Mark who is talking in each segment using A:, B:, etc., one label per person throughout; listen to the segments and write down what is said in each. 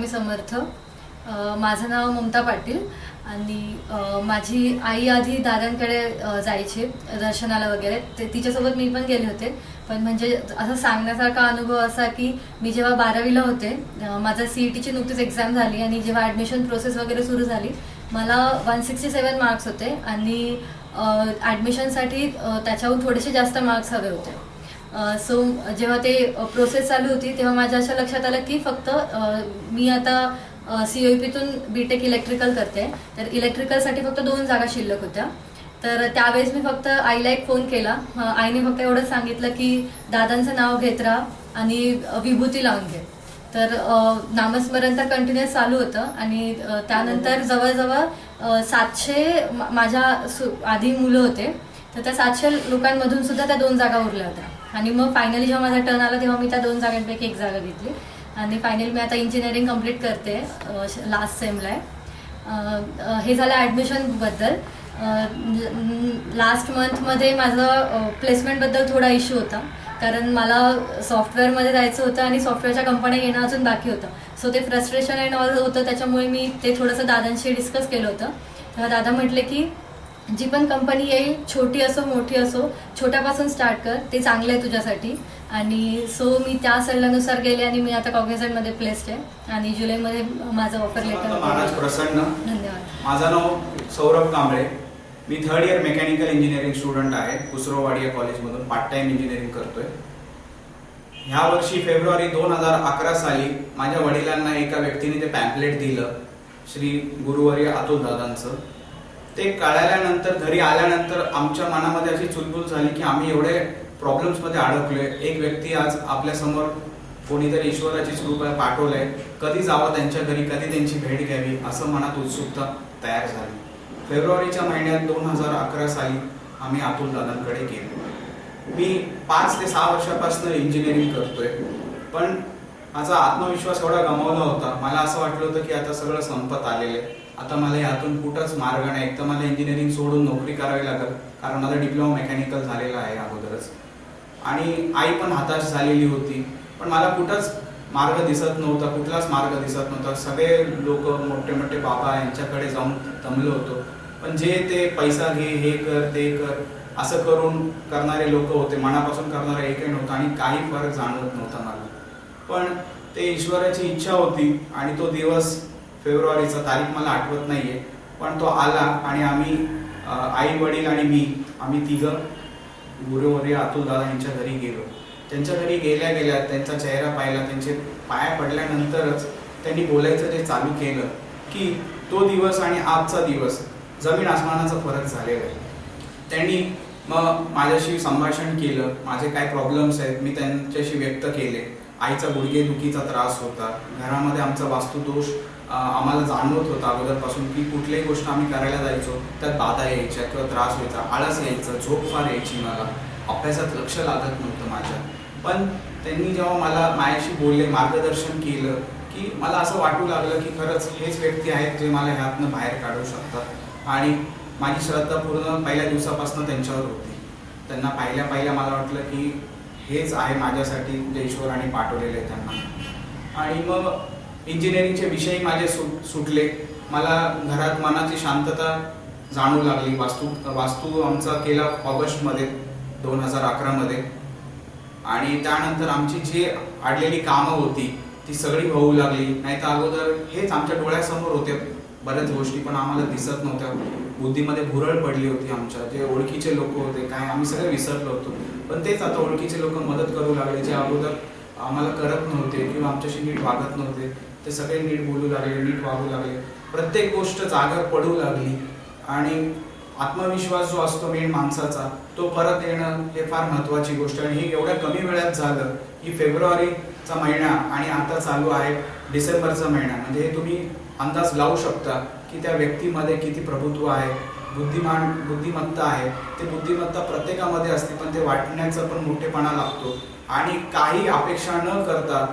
A: स्वामी समर्थ. माझं नाव ममता पाटील आणि माझी आई आधी दादांकडे जायची दर्शनाला वगैरे, ते तिच्यासोबत मी पण गेले होते. पण म्हणजे असं सांगण्यासारखा अनुभव असा की मी जेव्हा 12वीला होते, माझं CETची नुकतीच एक्झाम झाली आणि जेव्हा ॲडमिशन प्रोसेस वगैरे सुरू झाली, मला 167 मार्क्स होते आणि ॲडमिशनसाठी त्याच्याहून थोडेसे जास्त मार्क्स हवे होते. सो जेव्हा ते प्रोसेस चालू होती तेव्हा माझ्या अशा लक्षात आलं की फक्त मी आता COEPतून BTech इलेक्ट्रिकल करते, तर इलेक्ट्रिकलसाठी फक्त 2 जागा शिल्लक होत्या. तर त्यावेळेस मी फक्त आईला एक फोन केला. आईने फक्त एवढंच सांगितलं की दादांचं नाव घेत राहा आणि विभूती लावून घे. तर नामस्मरण तर कंटिन्युअस चालू होतं आणि त्यानंतर जवळजवळ 700 माझ्या आधी मुलं होते, तर त्या 700 लोकांमधून सुद्धा त्या 2 जागा उरल्या होत्या. आणि मग फायनली जेव्हा माझा टर्न आला तेव्हा मी त्या 2 जागांपैकी एक जागा घेतली आणि फायनली मी आता इंजिनिअरिंग कम्प्लीट करते, लास्ट सेमला आहे. हे झालं ॲडमिशनबद्दल. लास्ट मंथमध्ये माझं प्लेसमेंटबद्दल थोडा इश्यू होता, कारण मला सॉफ्टवेअरमध्ये जायचं होतं आणि सॉफ्टवेअरच्या कंपन्या येणं अजून बाकी होतं. सो ते फ्रस्ट्रेशन अँड ऑल होतं, त्याच्यामुळे मी ते थोडंसं दादांशी डिस्कस केलं होतं. तेव्हा दादा म्हटले की जी पण कंपनी येईल, छोटी असो मोठी असो, छोट्यापासून स्टार्ट कर, ते चांगलं आहे तुझ्यासाठी. आणि सो मी त्या सल्ल्यानुसार गेले आणि मी आता कॉग्निझंटमध्ये प्लेस्ड आहे आणि जुलैमध्ये माझं ऑफर लेटर.
B: महाराज प्रसन्न.
A: धन्यवाद.
B: माझं नाव सौरभ कांबळे. मी 3rd year mechanical engineering student आहे. कुसरोवाडिया कॉलेजमधून पार्ट टाइम इंजिनिअरिंग करतोय. ह्या वर्षी फेब्रुवारी 2011 साली माझ्या वडिलांना एका व्यक्तीने ते पॅम्पलेट दिलं, श्री गुरुवर्य अतुल दादांचं. ते कळाल्यानंतर, घरी आल्यानंतर आमच्या मनामध्ये अशी चुलबुल झाली की आम्ही एवढे प्रॉब्लेम्समध्ये अडकलोय. एक व्यक्ती आज आपल्यासमोर कोणीतरी ईश्वराचीच कृपा पाठवलंय, कधी जावं त्यांच्या घरी, कधी त्यांची भेट घ्यावी असं मनात उत्सुकता तयार झाली. फेब्रुवारीच्या महिन्यात 2011 साली आम्ही अतुल दादांकडे गेलो. मी 5 ते 6 वर्षापासून इंजिनिअरिंग करतोय, पण माझा आत्मविश्वास एवढा गमावला होता. मला असं वाटलं होतं की आता सगळं संपत आलेलं आहे, आता मला यातून कुठंच मार्ग नाही. एक तर मला इंजिनिअरिंग सोडून नोकरी करावी लागेल, कारण माझा डिप्लोमा मेकॅनिकल झालेला आहे अगोदरच, आणि आई पण हताश झालेली होती. पण मला कुठंच मार्ग दिसत नव्हता, कुठलाच मार्ग दिसत नव्हता. सगळे लोक, मोठे मोठे बाबा यांच्याकडे जाऊन दमलो होतो, पण जे ते पैसा घे, हे कर, ते कर असं करून करणारे लोक होते, मनापासून करणारे एकही नव्हतं आणि काही फरक जाणवत नव्हता मला. पण ते ईश्वराची इच्छा होती आणि तो दिवस, फेब्रुवारीचा तारीख मला आठवत नाहीये, पण तो आला आणि आम्ही आई वडील आणि मी, आम्ही तिघं गुरुवर्य अतुल दादा यांच्या घरी गेलो. त्यांच्या घरी गेल्या गेल्या त्यांचा चेहरा पाहिला, त्यांचे पाया पडल्यानंतरच त्यांनी बोलायचं जे चालू केलं की तो दिवस आणि आजचा दिवस जमीन आसमानाचा फरक झालेला आहे. त्यांनी मग माझ्याशी संभाषण केलं, माझे काय प्रॉब्लेम्स आहेत मी त्यांच्याशी व्यक्त केले. आईचा गुडघेदुखीचा त्रास होता, घरामध्ये आमचा वास्तुदोष आम्हाला जाणवत होता अगोदरपासून, की कुठलीही गोष्ट आम्ही करायला जायचो त्यात बाधा यायच्या किंवा त्रास व्हायचा, आळस यायचं, झोप फार यायची, मला अभ्यासात लक्ष लागत नव्हतं माझ्या. पण त्यांनी जेव्हा मला माझ्याशी बोलले, मार्गदर्शन केलं, की मला असं वाटू लागलं की खरंच हेच व्यक्ती आहेत जे मला ह्यातनं बाहेर काढू शकतात. आणि माझी श्रद्धा पूर्ण पहिल्या दिवसापासून त्यांच्यावर होती. त्यांना पाहिल्या मला वाटलं की हेच आहे माझ्यासाठी जे ईश्वराने पाठवलेले आहे त्यांना. आणि मग इंजिनिअरिंगचे विषय माझे सुटले. मला घरात मनाची शांतता जाणवू लागली. वास्तू आमचा केला ऑगस्टमध्ये 2011मध्ये, आणि त्यानंतर आमची जी अडलेली कामं होती ती सगळी होऊ लागली. नाही तर अगोदर हेच आमच्या डोळ्यासमोर होते बऱ्याच गोष्टी, पण आम्हाला दिसत नव्हत्या. बुद्धीमध्ये भुरळ पडली होती. आमच्या जे ओळखीचे लोक होते, काय आम्ही सगळे विसरलो होतो, पण तेच आता ओळखीचे लोक मदत करू लागले, जे अगोदर आम्हाला करत नव्हते किंवा आमच्याशी नीट वागत नव्हते, ते सगळे नीट बोलू लागले, नीट वागू लागले. प्रत्येक गोष्ट जागर पडू लागली आणि आत्मविश्वास जो असतो मेन माणसाचा, तो परत येणं हे फार महत्त्वाची गोष्ट. आणि हे एवढ्या कमी वेळात झालं की फेब्रुवारीचा महिना आणि आता चालू आहे डिसेंबरचा महिना, म्हणजे हे तुम्ही अंदाज लावू शकता की त्या व्यक्तीमध्ये किती प्रभुत्व आहे, बुद्धिमत्ता आहे. ते बुद्धिमत्ता प्रत्येकामध्ये असते, पण ते वाटण्याचा पण मोठेपणा लागतो. आणि काही अपेक्षा न करता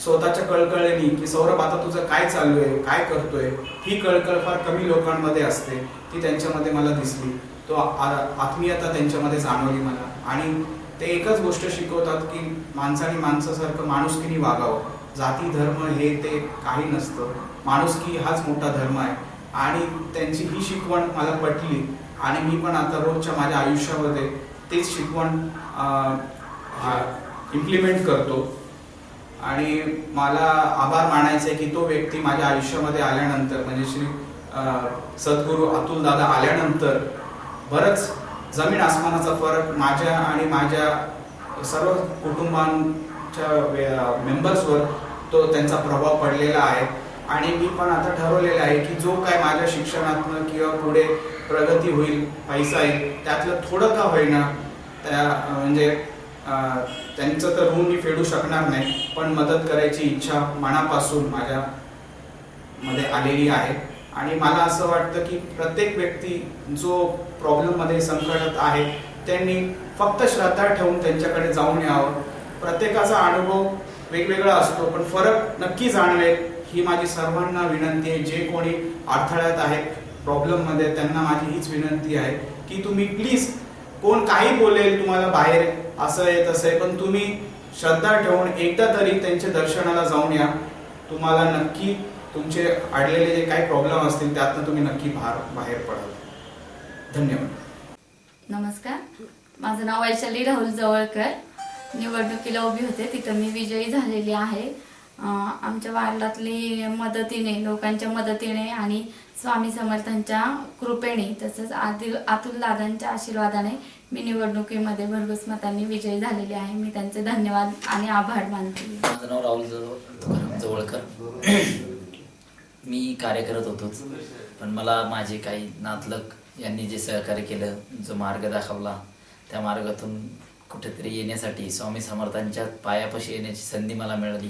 B: स्वतःच्या कळकळीने की सौरभ आता तुझं काय चालू आहे, काय करतोय, ही कळकळ फार कमी लोकांमध्ये असते. ती त्यांच्यामध्ये मला दिसली. तो आत्मीयता त्यांच्यामध्ये जाणवली मला. आणि ते एकच गोष्ट शिकवतात की माणसाने माणसासारखं माणुसकीने वागावं. जाती धर्म हे ते काही नसतं, माणुसकी हाच मोठा धर्म आहे. आणि त्यांची ही शिकवण मला पटली आणि मी पण आता रोजच्या माझ्या आयुष्यामध्ये तेच शिकवण इम्प्लिमेंट करतो. आणि मला आभार मानायचे की तो व्यक्ती माझ्या आयुष्यामध्ये आल्यानंतर म्हणजे श्री सद्गुरू अतुल दादा आल्यानंतर बरंच जमीन आसमानाचा फरक माझ्या आणि माझ्या सर्व कुटुंबांच्या मेंबर्सवर तो त्यांचा प्रभाव पडलेला आहे. आणि मी पण आता ठरवलेलं आहे की जो काय माझ्या शिक्षणातनं किंवा पुढे प्रगती होईल, पैसा येईल, त्यातलं थोडं का होईना त्या म्हणजे त्यांचं तर ऋण मी फेडू शकणार नाही, पण मदत करायची इच्छा मनापासून माझ्या मध्ये आलेली आहे. आणि मला असं वाटतं की प्रत्येक व्यक्ती जो प्रॉब्लेममध्ये संकटात आहे त्यांनी फक्त श्रद्धा ठेवून त्यांच्याकडे जाऊन यावं. प्रत्येकाचा अनुभव वेगवेगळा असतो, पण फरक नक्की जाणवेल ही माझी सर्वांना विनंती आहे. जे कोणी अडथळ्यात आहेत प्रॉब्लेममध्ये त्यांना माझी हीच विनंती आहे की तुम्ही प्लीज, कोण काही बोलेल तुम्हाला बाहेर असं आहे तसं आहे, पण तुम्ही श्रद्धा ठेवून एकदा तरी त्यांच्या दर्शनाला जाऊन या. तुम्हाला नक्की तुमचे अडलेले जे काही प्रॉब्लेम असतील त्यातनं तुम्ही नक्की बाहेर पडाल. धन्यवाद.
C: नमस्कार, माझं नाव वैशाली राहुल जवळकर. निवडणुकीला उभी होते, तिथं मी विजयी झालेली आहे. आमच्या वार्डातली मदतीने, लोकांच्या मदतीने आणि स्वामी समर्थांच्या कृपेने तसंच अतुल दादांच्या आशीर्वादाने मी निवडणुकीमध्ये भरघोस मतांनी विजयी झालेली आहे. मी त्यांचे धन्यवाद आणि आभार मानते.
D: माझं नाव राहुल जवळकर. मी कार्य करत होतोच, पण मला माझे काही नातलग यांनी जे सहकार्य केलं, जो मार्ग दाखवला, त्या मार्गातून कुठेतरी येण्यासाठी स्वामी समर्थांच्या पायापाशी येण्याची संधी मला मिळाली.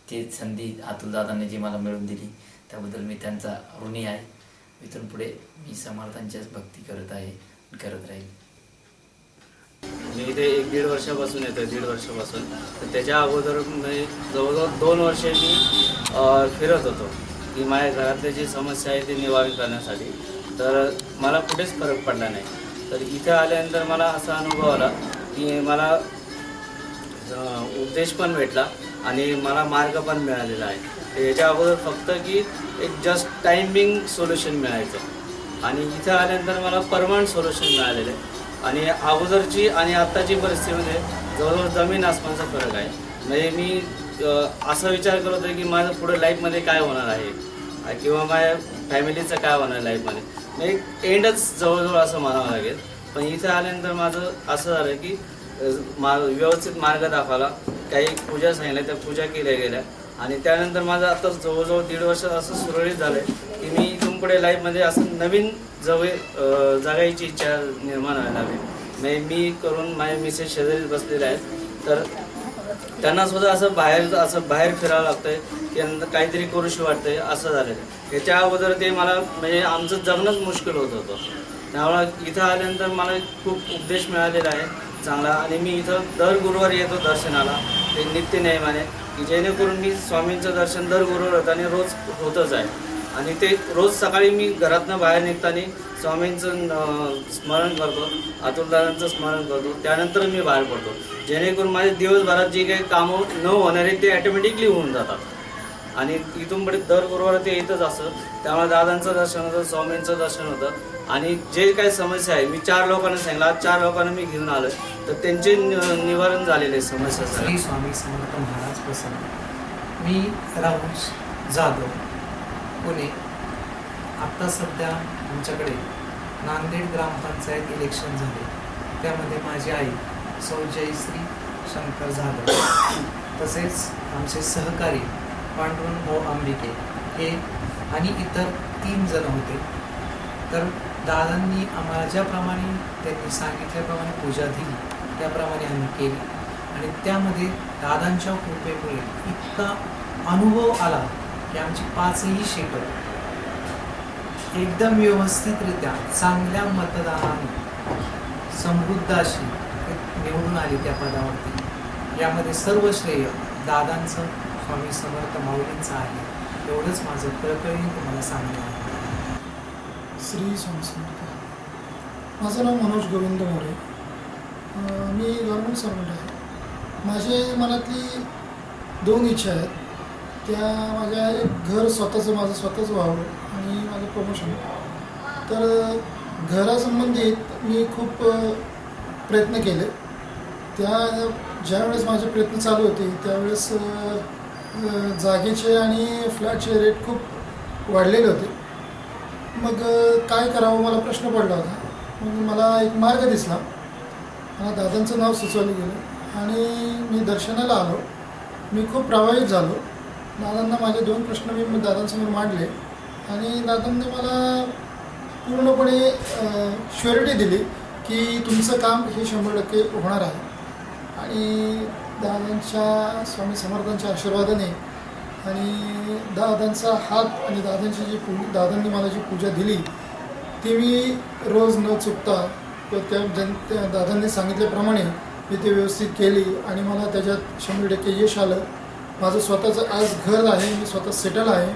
D: ती संधी अतुलदादांनी जी मला मिळवून दिली त्याबद्दल मी त्यांचा ऋणी आहे. इथून पुढे मी समर्थांच्याच भक्ती करत आहे, करत राहील.
E: मी इथे 1-1.5 वर्षापासून येतो, 1.5 वर्षापासून. तर त्याच्या अगोदर मी जवळजवळ 2 वर्षे मी फिरत होतो की माझ्या घरातली जी समस्या आहे ती निवारण करण्यासाठी. तर मला कुठेच फरक पडला नाही. तर इथे आल्यानंतर मला असा अनुभव आला की मला उपदेश पण भेटला आणि मला मार्ग पण मिळालेला आहे. याच्या अगोदर फक्त की एक जस्ट टायमिंग सोल्युशन मिळायचं आणि इथं आल्यानंतर मला परमनंट सोल्युशन मिळालेलं आहे. आणि अगोदरची आणि आत्ताची परिस्थितीमध्ये जवळजवळ जमीन आसमानचा फरक आहे. म्हणजे मी असा विचार करत होतो की माझं पुढे लाईफमध्ये काय होणार आहे किंवा माझ्या फॅमिलीचं काय होणार लाईफमध्ये, म्हणजे एंडच जवळजवळ असं म्हणावं लागेल. पण इथं आल्यानंतर माझं असं झालं की व्यवस्थित मार्ग दाखवला, काही पूजा सांगितल्या, त्या पूजा केल्या गेल्या आणि त्यानंतर माझं आता जवळजवळ 1.5 वर्ष असं सुरळीत झालं आहे की मी इथून पुढे लाईफमध्ये असं नवीन जगायची इच्छा निर्माण व्हायला लागली. म्हणजे मी करून माझ्या मिसेस शेजारी बसलेले आहेत, तर त्यांना सुद्धा असं बाहेर फिरावं लागतं आहे, त्यांना काहीतरी करूशी वाटतं आहे, असं झालं. याच्या अगोदर ते मला म्हणजे आमचं जगणंच मुश्किल होत होतं. त्यामुळं इथं आल्यानंतर मला खूप उपदेश मिळालेला आहे चांगला. आणि मी इथं दर गुरुवारी येतो दर्शनाला, ते नित्य नेमाने, की जेणेकरून मी स्वामींचं दर्शन दर गुरुवारी रोज होतच आहे. आणि ते रोज सकाळी मी घरातनं बाहेर निघताना स्वामींचं स्मरण करतो, अतुलदादांचं स्मरण करतो, त्यानंतर मी बाहेर पडतो, जेणेकरून माझ्या दिवसभरात जी काही कामं न होणारे ते ॲटोमॅटिकली होऊन जातात. आणि इथून पुढे दर गुरुवारी ते येतच असतं. त्यामुळे दादांचं दर्शन होतं, स्वामींचं दर्शन होतं. आणि जे काही समस्या आहे मी 4 लोकांना सांगितलं, आज 4 लोकांना मी घेऊन आलो, तर त्यांचे निवारण झालेले समस्या.
F: श्री स्वामी समर्थ महाराज प्रसन्न. मी राहुल जाधव, पुणे. आत्ता सध्या आमच्याकडे नांदेड ग्रामपंचायत इलेक्शन झाले, त्यामध्ये माझी आई सौ जयश्री शंकर जाधव, तसेच आमचे सहकारी पांडुरंग भाऊ अंबिके हे आणि इतर 3 जण होते. तर दादांनी आम्हाला ज्याप्रमाणे त्यांनी सांगितल्याप्रमाणे पूजा दिली त्याप्रमाणे आम्ही केली. आणि त्यामध्ये दादांच्या कृपेमुळे इतका अनुभव आला की आमची 5ही शीटं एकदम व्यवस्थितरित्या चांगल्या मतदानाने समृद्ध अशी निवडून आली त्या पदावरती. यामध्ये सर्व श्रेय दादांचं, स्वामी समर्थ माऊलींचं आहे. एवढंच माझं कळकळीने तुम्हाला सांगणं आहे.
G: श्री स्वामी समर्थ. माझं नाव मनोज गोविंद मोरे. मी गव्हर्नमेंट सर्वंट आहे. माझे मनातली 2 इच्छा आहेत. त्या माझ्या एक घर स्वतःचं माझं स्वतःचं व्हावं आणि माझं प्रमोशन. तर घरासंबंधित मी खूप प्रयत्न केले. ज्यावेळेस माझे प्रयत्न चालू होते त्यावेळेस जागेचे आणि फ्लॅटचे रेट खूप वाढलेले होते. मग काय करावं मला प्रश्न पडला होता. मग मला एक मार्ग दिसला. मला दादांचं नाव सुचवलं गेलं आणि मी दर्शनाला आलो. मी खूप प्रभावित झालो. दादांना माझे 2 प्रश्न मी दादांसमोर मांडले आणि दादांनी मला पूर्णपणे श्युरिटी दिली की तुमचं काम हे 100% होणार आहे. आणि दादांच्या स्वामी समर्थांच्या आशीर्वादाने आणि दादांचा हात आणि दादांनी मला जी पूजा दिली ती मी रोज न चुकता त्या दादांनी सांगितल्याप्रमाणे मी ते व्यवस्थित केली आणि मला त्याच्यात 100% यश आलं. माझं स्वतःचं आज घर आहे. मी स्वतः सेटल आहे.